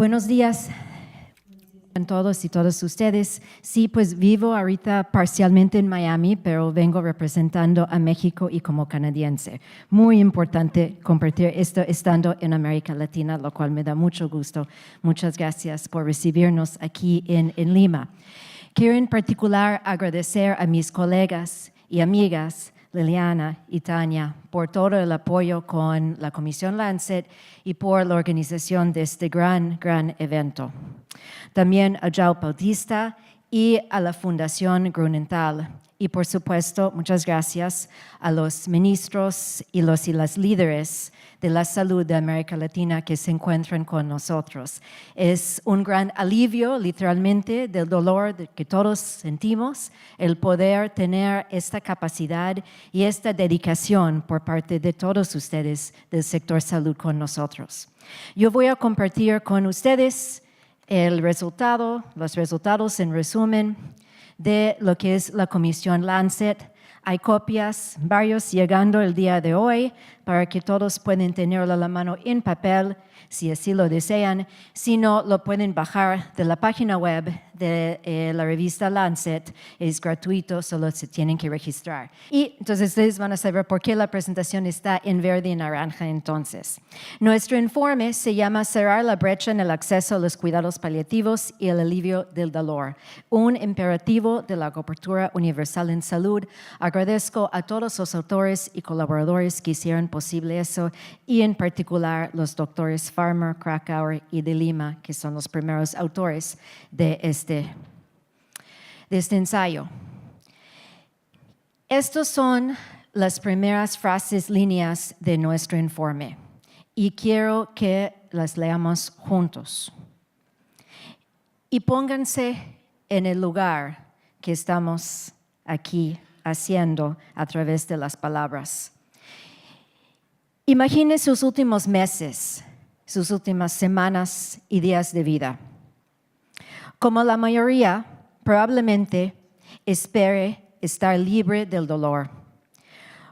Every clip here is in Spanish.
Buenos días a todos y todas ustedes. Sí, pues vivo ahorita parcialmente en Miami, pero vengo representando a México y como canadiense. Muy importante compartir esto estando en América Latina, lo cual me da mucho gusto. Muchas gracias por recibirnos aquí en Lima. Quiero en particular agradecer a mis colegas y amigas Liliana y Tania por todo el apoyo con la Comisión Lancet y por la organización de este gran evento. También a João Bautista y a la Fundación Grunenthal. Y por supuesto, muchas gracias a los ministros y las líderes de la salud de América Latina que se encuentran con nosotros. Es un gran alivio, literalmente, del dolor que todos sentimos, el poder tener esta capacidad y esta dedicación por parte de todos ustedes del sector salud con nosotros. Yo voy a compartir con ustedes los resultados en resumen de lo que es la Comisión Lancet. Hay copias, varios llegando el día de hoy para que todos puedan tenerlo a la mano en papel, si así lo desean. Si no, lo pueden bajar de la página web de la revista Lancet. Es gratuito, solo se tienen que registrar. Y entonces ustedes van a saber por qué la presentación está en verde y naranja entonces. Nuestro informe se llama Cerrar la brecha en el acceso a los cuidados paliativos y el alivio del dolor, un imperativo de la cobertura universal en salud. Agradezco a todos los autores y colaboradores que hicieron posible eso, y en particular los doctores Farmer, Krakauer y de Lima, que son los primeros autores de este ensayo. Estas son las primeras líneas de nuestro informe, y quiero que las leamos juntos. Y pónganse en el lugar que estamos aquí haciendo a través de las palabras. Imagine sus últimos meses, sus últimas semanas y días de vida. Como la mayoría, probablemente espere estar libre del dolor.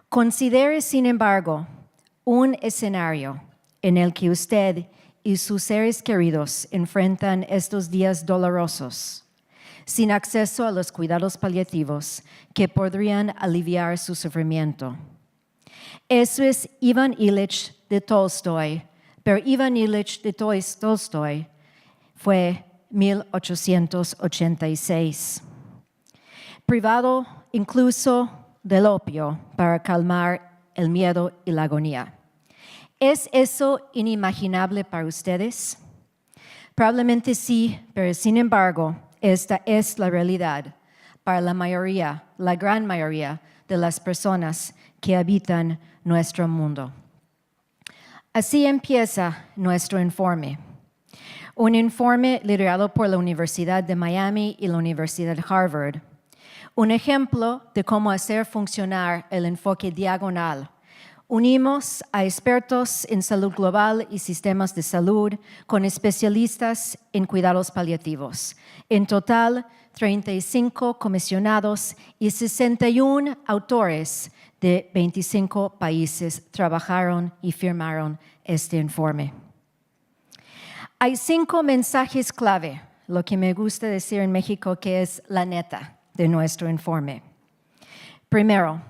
Considere, sin embargo, un escenario en el que usted y sus seres queridos enfrentan estos días dolorosos, sin acceso a los cuidados paliativos que podrían aliviar su sufrimiento. Eso es Ivan Ilich de Tolstoy, pero Ivan Ilich de Tolstoy fue 1886. Privado incluso del opio para calmar el miedo y la agonía. ¿Es eso inimaginable para ustedes? Probablemente sí, pero sin embargo, esta es la realidad para la mayoría, la gran mayoría de las personas que habitan nuestro mundo. Así empieza nuestro informe. Un informe liderado por la Universidad de Miami y la Universidad de Harvard. Un ejemplo de cómo hacer funcionar el enfoque diagonal. Unimos a expertos en salud global y sistemas de salud con especialistas en cuidados paliativos. En total, 35 comisionados y 61 autores de 25 países trabajaron y firmaron este informe. Hay 5 mensajes clave, lo que me gusta decir en México que es la neta de nuestro informe. Primero,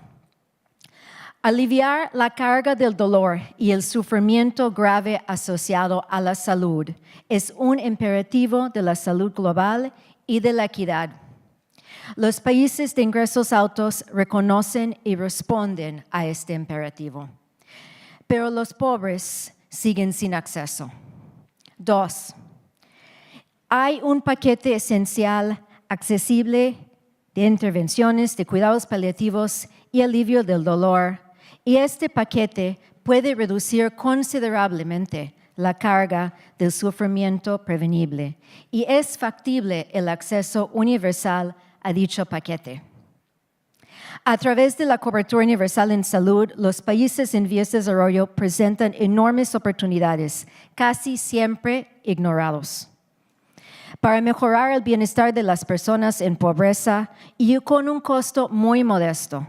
aliviar la carga del dolor y el sufrimiento grave asociado a la salud es un imperativo de la salud global y de la equidad. Los países de ingresos altos reconocen y responden a este imperativo, pero los pobres siguen sin acceso. 2. Hay un paquete esencial, accesible, de intervenciones de cuidados paliativos y alivio del dolor, y este paquete puede reducir considerablemente la carga del sufrimiento prevenible, y es factible el acceso universal a dicho paquete. A través de la cobertura universal en salud, los países en vías de desarrollo presentan enormes oportunidades, casi siempre ignorados, para mejorar el bienestar de las personas en pobreza y con un costo muy modesto,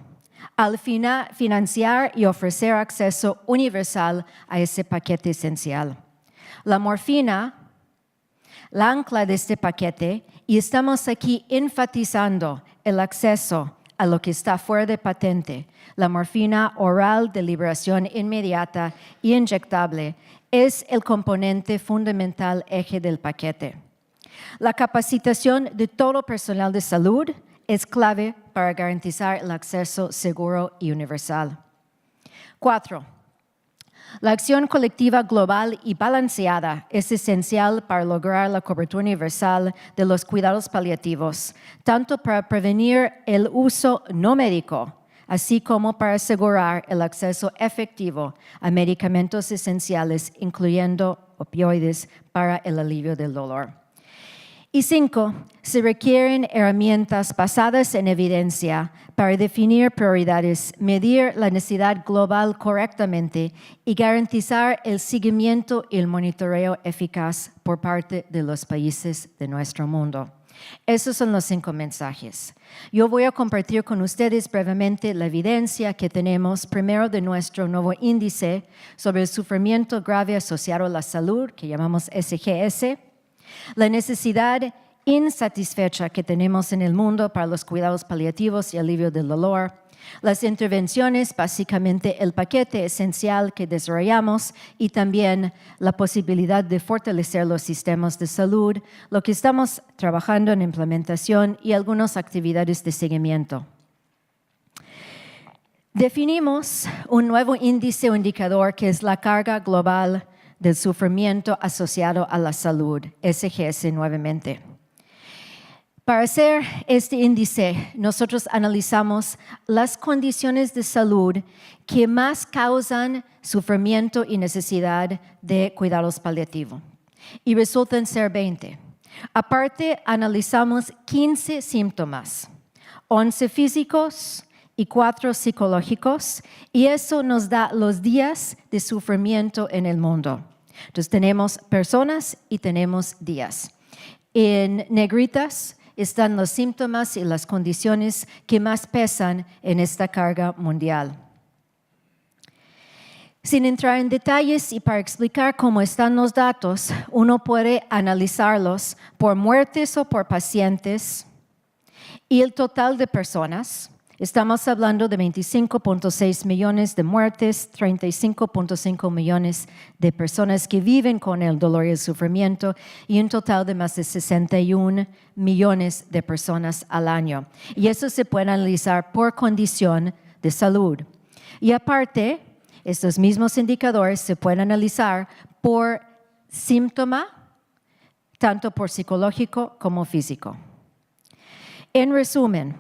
al financiar y ofrecer acceso universal a ese paquete esencial. La morfina la ancla de este paquete, y estamos aquí enfatizando el acceso a lo que está fuera de patente. La morfina oral de liberación inmediata e inyectable es el componente fundamental eje del paquete. La capacitación de todo personal de salud es clave para garantizar el acceso seguro y universal. 4. La acción colectiva global y balanceada es esencial para lograr la cobertura universal de los cuidados paliativos, tanto para prevenir el uso no médico, así como para asegurar el acceso efectivo a medicamentos esenciales, incluyendo opioides, para el alivio del dolor. Y 5, se requieren herramientas basadas en evidencia para definir prioridades, medir la necesidad global correctamente y garantizar el seguimiento y el monitoreo eficaz por parte de los países de nuestro mundo. Esos son los 5 mensajes. Yo voy a compartir con ustedes brevemente la evidencia que tenemos, primero de nuestro nuevo índice sobre el sufrimiento grave asociado a la salud, que llamamos SGS, la necesidad insatisfecha que tenemos en el mundo para los cuidados paliativos y alivio del dolor, las intervenciones, básicamente el paquete esencial que desarrollamos y también la posibilidad de fortalecer los sistemas de salud, lo que estamos trabajando en implementación y algunas actividades de seguimiento. Definimos un nuevo índice o indicador que es la carga global del sufrimiento asociado a la salud, SGS nuevamente. Para hacer este índice, nosotros analizamos las condiciones de salud que más causan sufrimiento y necesidad de cuidados paliativos, y resultan ser 20. Aparte, analizamos 15 síntomas, 11 físicos y 4 psicológicos, y eso nos da los días de sufrimiento en el mundo. Entonces tenemos personas y tenemos días. En negritas están los síntomas y las condiciones que más pesan en esta carga mundial. Sin entrar en detalles y para explicar cómo están los datos, uno puede analizarlos por muertes o por pacientes y el total de personas. Estamos hablando de 25.6 millones de muertes, 35.5 millones de personas que viven con el dolor y el sufrimiento y un total de más de 61 millones de personas al año. Y eso se puede analizar por condición de salud. Y aparte, estos mismos indicadores se pueden analizar por síntoma, tanto por psicológico como físico. En resumen,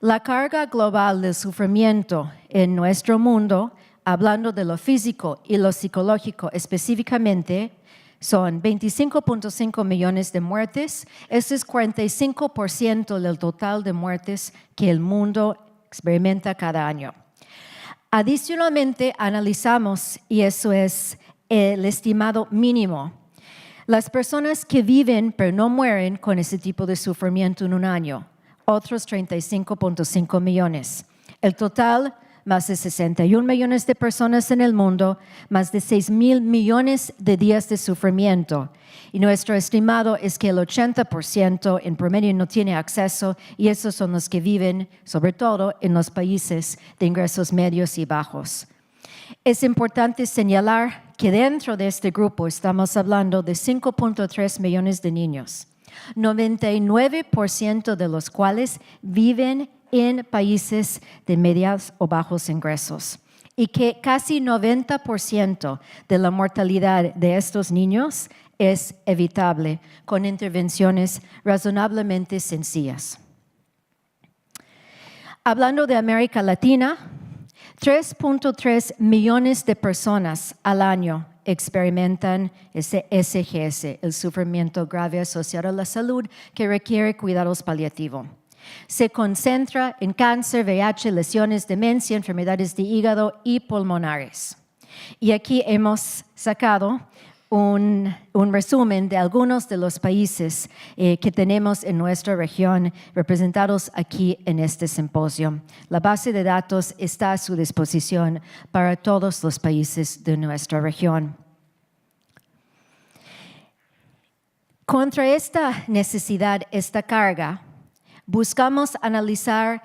la carga global del sufrimiento en nuestro mundo, hablando de lo físico y lo psicológico específicamente, son 25.5 millones de muertes. Ese es 45% del total de muertes que el mundo experimenta cada año. Adicionalmente, analizamos, y eso es el estimado mínimo, las personas que viven pero no mueren con ese tipo de sufrimiento en un año. Otros 35.5 millones. El total, más de 61 millones de personas en el mundo, más de 6,000 millones de días de sufrimiento. Y nuestro estimado es que el 80% en promedio no tiene acceso, y esos son los que viven, sobre todo, en los países de ingresos medios y bajos. Es importante señalar que dentro de este grupo estamos hablando de 5.3 millones de niños. 99% de los cuales viven en países de medios o bajos ingresos, y que casi 90% de la mortalidad de estos niños es evitable con intervenciones razonablemente sencillas. Hablando de América Latina, 3.3 millones de personas al año experimentan ese SGS, el sufrimiento grave asociado a la salud que requiere cuidados paliativos. Se concentra en cáncer, VIH, lesiones, demencia, enfermedades de hígado y pulmonares. Y aquí hemos sacado un resumen de algunos de los países que tenemos en nuestra región representados aquí en este simposio. La base de datos está a su disposición para todos los países de nuestra región. Contra esta necesidad, esta carga, buscamos analizar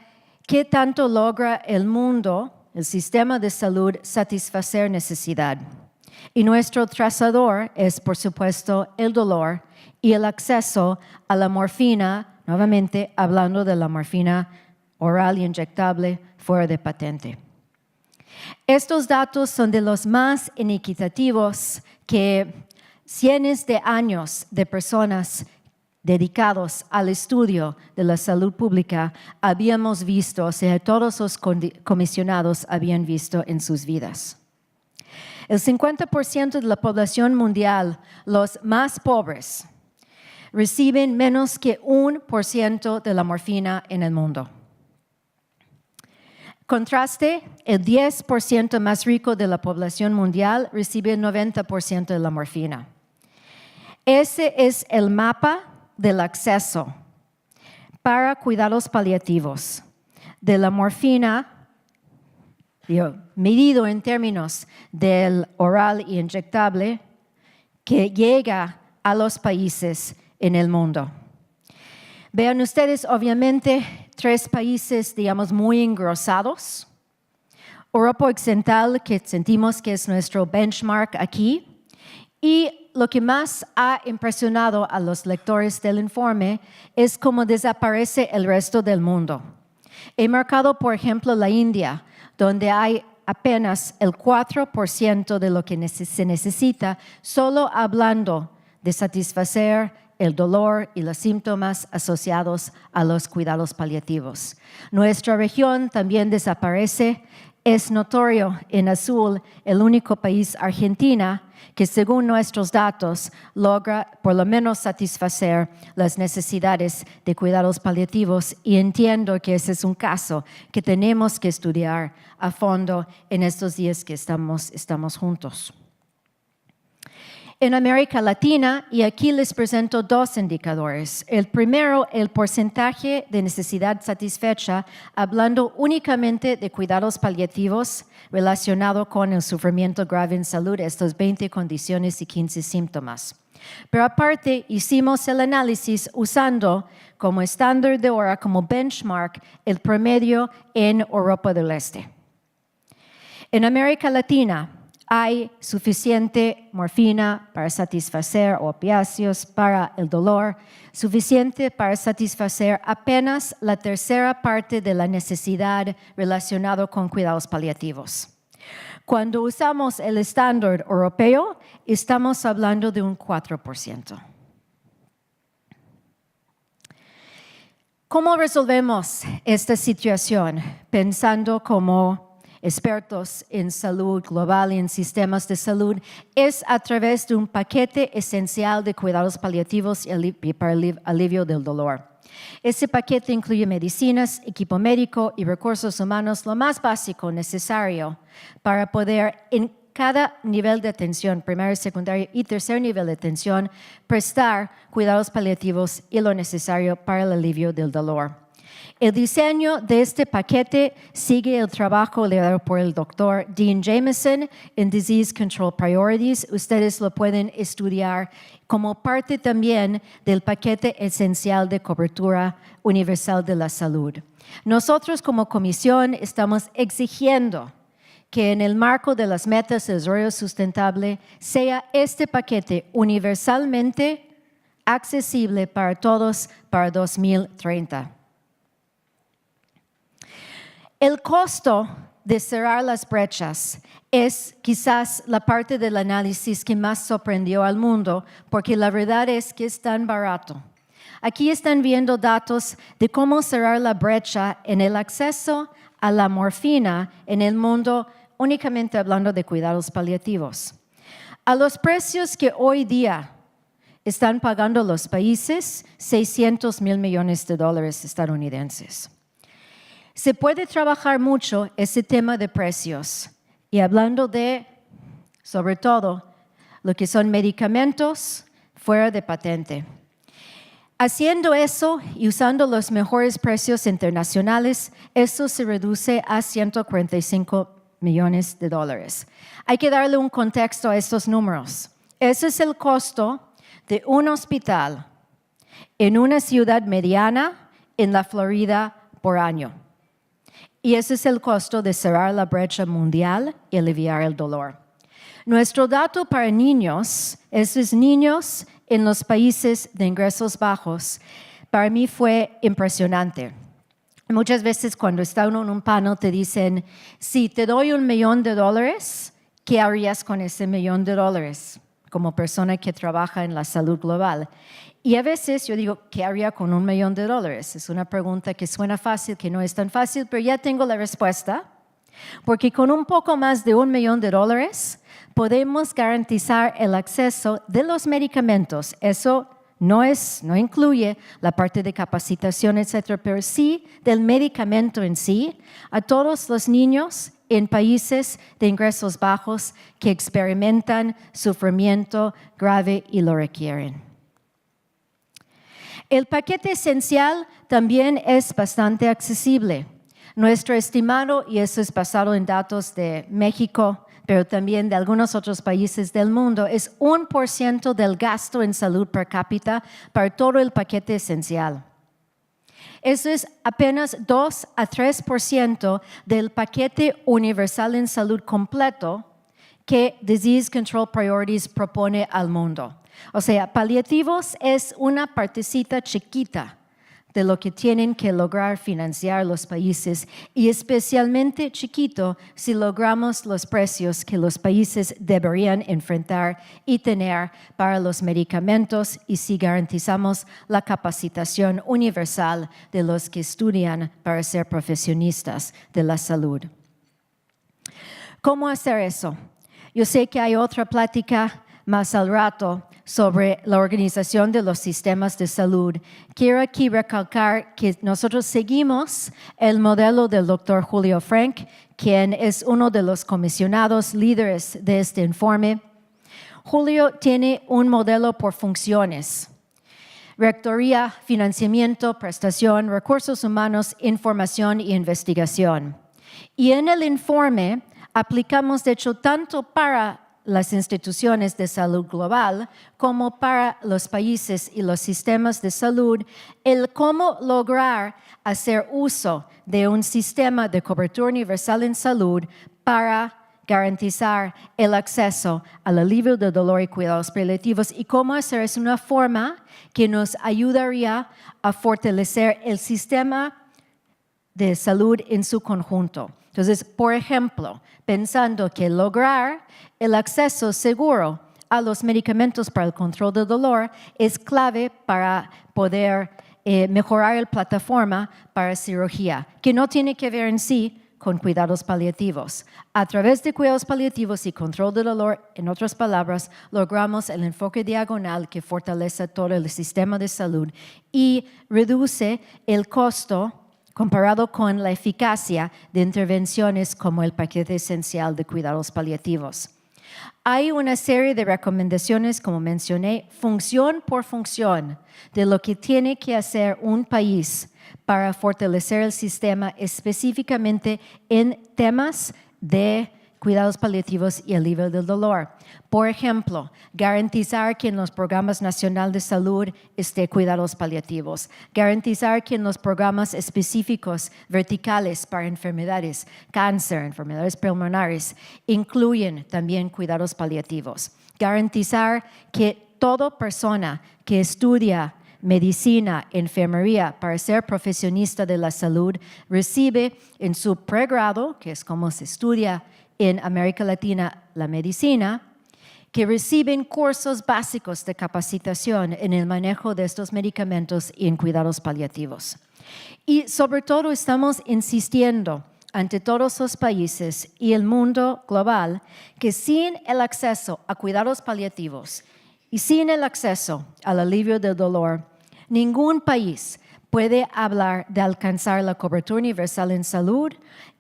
qué tanto logra el mundo, el sistema de salud, satisfacer necesidad. Y nuestro trazador es, por supuesto, el dolor y el acceso a la morfina, nuevamente hablando de la morfina oral y inyectable fuera de patente. Estos datos son de los más inequitativos que cientos de años de personas dedicados al estudio de la salud pública habíamos visto, o sea, todos los comisionados habían visto en sus vidas. El 50% de la población mundial, los más pobres, reciben menos que 1% de la morfina en el mundo. Contraste, el 10% más rico de la población mundial recibe el 90% de la morfina. Ese es el mapa del acceso para cuidados paliativos de la morfina, medido en términos del oral y inyectable, que llega a los países en el mundo. Vean ustedes, obviamente, 3 países, digamos, muy engrosados. Europa Occidental, que sentimos que es nuestro benchmark aquí. Y lo que más ha impresionado a los lectores del informe es cómo desaparece el resto del mundo. He marcado, por ejemplo, la India, donde hay apenas el 4% de lo que se necesita, solo hablando de satisfacer el dolor y los síntomas asociados a los cuidados paliativos. Nuestra región también desaparece. Es notorio en azul el único país, Argentina, que según nuestros datos logra por lo menos satisfacer las necesidades de cuidados paliativos, y entiendo que ese es un caso que tenemos que estudiar a fondo en estos días que estamos juntos. En América Latina, y aquí les presento 2 indicadores. El primero, el porcentaje de necesidad satisfecha, hablando únicamente de cuidados paliativos relacionado con el sufrimiento grave en salud, estas 20 condiciones y 15 síntomas. Pero aparte, hicimos el análisis usando como estándar de hora, como benchmark, el promedio en Europa del Este. En América Latina, hay suficiente morfina para satisfacer opiáceos para el dolor, suficiente para satisfacer apenas la tercera parte de la necesidad relacionada con cuidados paliativos. Cuando usamos el estándar europeo, estamos hablando de un 4%. ¿Cómo resolvemos esta situación pensando como expertos en salud global y en sistemas de salud? Es a través de un paquete esencial de cuidados paliativos y para el alivio del dolor. Ese paquete incluye medicinas, equipo médico y recursos humanos, lo más básico necesario para poder en cada nivel de atención, primario, secundario y tercer nivel de atención, prestar cuidados paliativos y lo necesario para el alivio del dolor. El diseño de este paquete sigue el trabajo liderado por el doctor Dean Jameson en Disease Control Priorities. Ustedes lo pueden estudiar como parte también del paquete esencial de cobertura universal de la salud. Nosotros como comisión estamos exigiendo que en el marco de las metas de desarrollo sustentable sea este paquete universalmente accesible para todos para 2030. El costo de cerrar las brechas es quizás la parte del análisis que más sorprendió al mundo, porque la verdad es que es tan barato. Aquí están viendo datos de cómo cerrar la brecha en el acceso a la morfina en el mundo, únicamente hablando de cuidados paliativos. A los precios que hoy día están pagando los países, $600 mil millones estadounidenses. Se puede trabajar mucho ese tema de precios y hablando de, sobre todo, lo que son medicamentos fuera de patente. Haciendo eso y usando los mejores precios internacionales, eso se reduce a $145 millones. Hay que darle un contexto a estos números. Ese es el costo de un hospital en una ciudad mediana en la Florida por año. Y ese es el costo de cerrar la brecha mundial y aliviar el dolor. Nuestro dato para niños, esos niños en los países de ingresos bajos, para mí fue impresionante. Muchas veces cuando está uno en un panel te dicen, si te doy $1 millón, ¿qué harías con ese $1 millón como persona que trabaja en la salud global? Y a veces yo digo, ¿qué haría con $1 millón? Es una pregunta que suena fácil, que no es tan fácil, pero ya tengo la respuesta. Porque con un poco más de $1 millón podemos garantizar el acceso de los medicamentos. Eso no incluye la parte de capacitación, etcétera, pero sí del medicamento en sí a todos los niños en países de ingresos bajos que experimentan sufrimiento grave y lo requieren. El paquete esencial también es bastante accesible. Nuestro estimado, y eso es basado en datos de México, pero también de algunos otros países del mundo, es 1% del gasto en salud per cápita para todo el paquete esencial. Eso es apenas 2 a 3% del paquete universal en salud completo que Disease Control Priorities propone al mundo. O sea, paliativos es una partecita chiquita de lo que tienen que lograr financiar los países y especialmente chiquito si logramos los precios que los países deberían enfrentar y tener para los medicamentos y si garantizamos la capacitación universal de los que estudian para ser profesionistas de la salud. ¿Cómo hacer eso? Yo sé que hay otra plática más al rato sobre la organización de los sistemas de salud. Quiero aquí recalcar que nosotros seguimos el modelo del Dr. Julio Frank, quien es uno de los comisionados líderes de este informe. Julio tiene un modelo por funciones: rectoría, financiamiento, prestación, recursos humanos, información y investigación. Y en el informe aplicamos, de hecho, tanto para las instituciones de salud global como para los países y los sistemas de salud, el cómo lograr hacer uso de un sistema de cobertura universal en salud para garantizar el acceso al alivio del dolor y cuidados paliativos y cómo hacer es una forma que nos ayudaría a fortalecer el sistema de salud en su conjunto. Entonces, por ejemplo, pensando que lograr el acceso seguro a los medicamentos para el control del dolor es clave para poder mejorar la plataforma para cirugía, que no tiene que ver en sí con cuidados paliativos. A través de cuidados paliativos y control del dolor, en otras palabras, logramos el enfoque diagonal que fortalece todo el sistema de salud y reduce el costo comparado con la eficacia de intervenciones como el paquete esencial de cuidados paliativos. Hay una serie de recomendaciones, como mencioné, función por función, de lo que tiene que hacer un país para fortalecer el sistema específicamente en temas de cuidados paliativos y alivio del dolor. Por ejemplo, garantizar que en los programas nacionales de salud esté cuidados paliativos. Garantizar que en los programas específicos verticales para enfermedades, cáncer, enfermedades pulmonares, incluyen también cuidados paliativos. Garantizar que toda persona que estudia medicina, enfermería, para ser profesionista de la salud, recibe en su pregrado, que es como se estudia en América Latina la medicina, que reciben cursos básicos de capacitación en el manejo de estos medicamentos y en cuidados paliativos. Y sobre todo estamos insistiendo ante todos los países y el mundo global que sin el acceso a cuidados paliativos y sin el acceso al alivio del dolor, ningún país puede hablar de alcanzar la cobertura universal en salud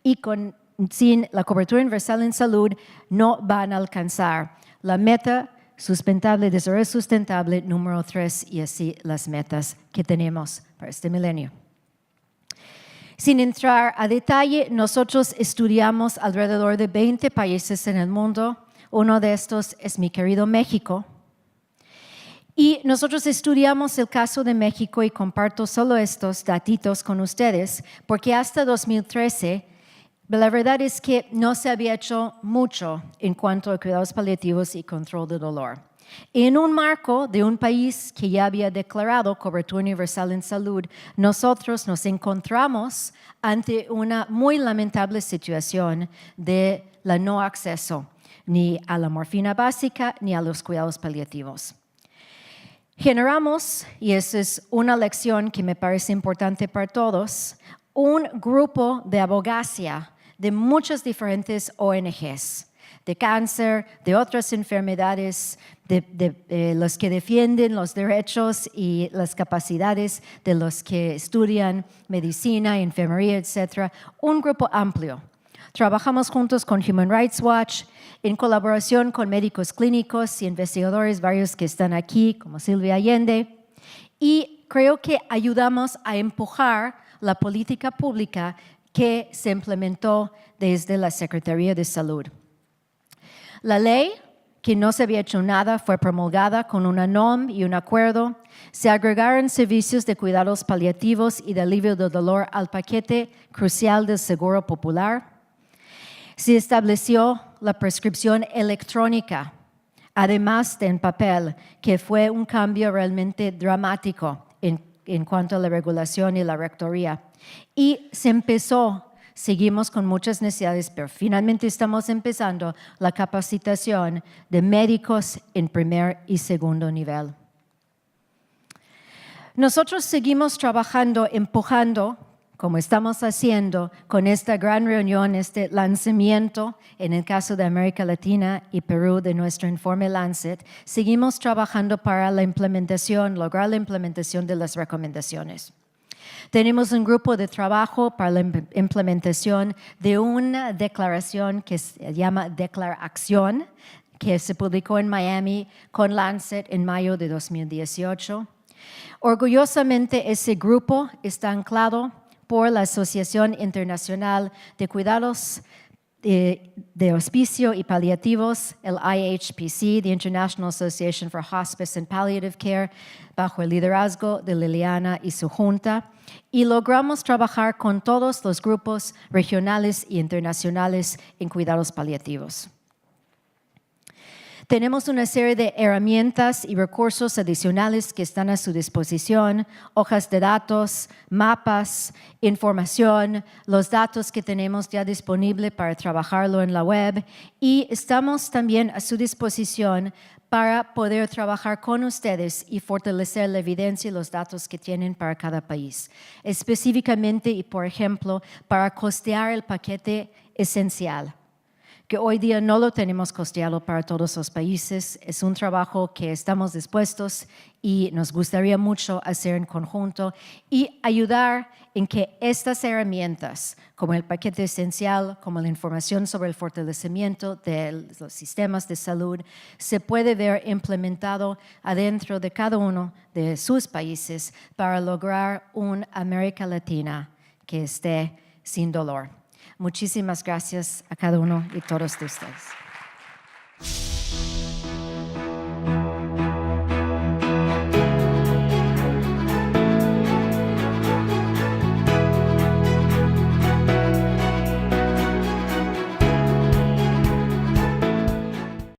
y sin la cobertura universal en salud no van a alcanzar la meta sustentable, desarrollo sustentable número 3 y así las metas que tenemos para este milenio. Sin entrar a detalle, nosotros estudiamos alrededor de 20 países en el mundo. Uno de estos es mi querido México. Y nosotros estudiamos el caso de México y comparto solo estos datitos con ustedes, porque hasta 2013, la verdad es que no se había hecho mucho en cuanto a cuidados paliativos y control de dolor. En un marco de un país que ya había declarado cobertura universal en salud, nosotros nos encontramos ante una muy lamentable situación de la no acceso ni a la morfina básica ni a los cuidados paliativos. Generamos, y esa es una lección que me parece importante para todos, un grupo de abogacía de muchas diferentes ONGs, de cáncer, de otras enfermedades, de los que defienden los derechos y las capacidades de los que estudian medicina, enfermería, etc. Un grupo amplio. Trabajamos juntos con Human Rights Watch, en colaboración con médicos clínicos y investigadores varios que están aquí, como Silvia Allende, y creo que ayudamos a empujar la política pública que se implementó desde la Secretaría de Salud. La ley, que no se había hecho nada, fue promulgada con una NOM y un acuerdo. Se agregaron servicios de cuidados paliativos y de alivio del dolor al paquete crucial del Seguro Popular. Se estableció la prescripción electrónica, además de en papel, que fue un cambio realmente dramático en cuanto a la regulación y la rectoría. Y se empezó, seguimos con muchas necesidades, pero finalmente estamos empezando la capacitación de médicos en primer y segundo nivel. Nosotros seguimos trabajando, empujando, como estamos haciendo con esta gran reunión, este lanzamiento, en el caso de América Latina y Perú, de nuestro informe Lancet, seguimos trabajando para la implementación, lograr la implementación de las recomendaciones. Tenemos un grupo de trabajo para la implementación de una declaración que se llama Declaración, que se publicó en Miami con Lancet en mayo de 2018. Orgullosamente, ese grupo está anclado por la Asociación Internacional de Cuidados de Hospicio y Paliativos, el IHPC, the International Association for Hospice and Palliative Care, bajo el liderazgo de Liliana y su junta, y logramos trabajar con todos los grupos regionales e internacionales en cuidados paliativos. Tenemos una serie de herramientas y recursos adicionales que están a su disposición, hojas de datos, mapas, información, los datos que tenemos ya disponibles para trabajarlo en la web, y estamos también a su disposición para poder trabajar con ustedes y fortalecer la evidencia y los datos que tienen para cada país. Específicamente y, por ejemplo, para costear el paquete esencial, que hoy día no lo tenemos costeado para todos los países. Es un trabajo que estamos dispuestos y nos gustaría mucho hacer en conjunto y ayudar en que estas herramientas, como el paquete esencial, como la información sobre el fortalecimiento de los sistemas de salud, se puede ver implementado adentro de cada uno de sus países para lograr una América Latina que esté sin dolor. Muchísimas gracias a cada uno y todos de ustedes.